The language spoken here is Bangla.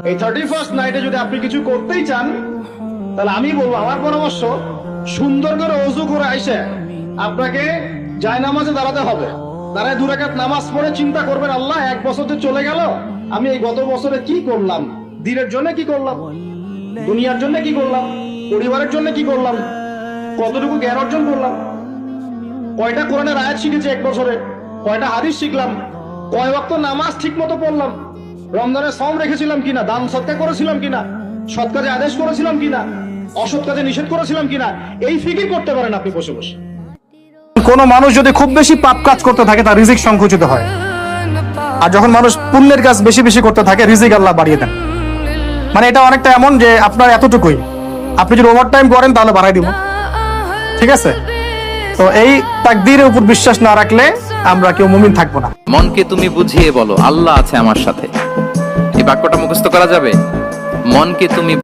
এই 31st নাইটে যদি আপনি কিছু করতেই চান, তাহলে আমি বলবো, আমার পরামর্শ, সুন্দর করে ওযু করে আইসে আপনাকে জায়নামাজে দাঁড়াতে হবে। দাঁড়ায় 2 রাকাত নামাজ পড়ে চিন্তা করবেন, আল্লাহ 1 বছর যে চলে গেল, আমি এই গত বছরে কি করলাম, দিনের জন্য কি করলাম, দুনিয়ার জন্য কি করলাম, পরিবারের জন্য কি করলাম, কতটুকু জ্ঞান অর্জন করলাম, কয়টা কোরআনের আয়াত শিখেছি 1 বছরে, কয়টা হাদিস শিখলাম, কয় ওয়াক্ত নামাজ ঠিক মতো পড়লাম, রমজানের সওম রেখেছিলাম কিনা, দান সদকা করেছিলাম কিনা, সৎ কাজে আদেশ করেছিলাম কিনা, অসৎ কাজে নিষেধ করেছিলাম কিনা, এই ফিকির করতে পারেন আপনি বসে বসে। কোন মানুষ যদি খুব বেশি পাপ কাজ করতে থাকে তার রিজিক সংকুচিত হয়, আর যখন মানুষ পুণ্যের কাজ বেশি বেশি করতে থাকে রিজিক আল্লাহ বাড়িয়ে দেন। মানে এটা অনেকটা এমন যে আপনার এতটুকুই, আপনি যদি ওভারটাইম করেন তাহলে বাড়াই দিব, ঠিক আছে? তো এই তাকদীরের উপর বিশ্বাস না রাখলে আমরা কেউ মুমিন থাকবো না। মনকে তুমি বুঝিয়ে বলো আল্লাহ আছে আমার সাথে, এই বাক্যটা মুখস্থ করা যাবে? মনকে তুমি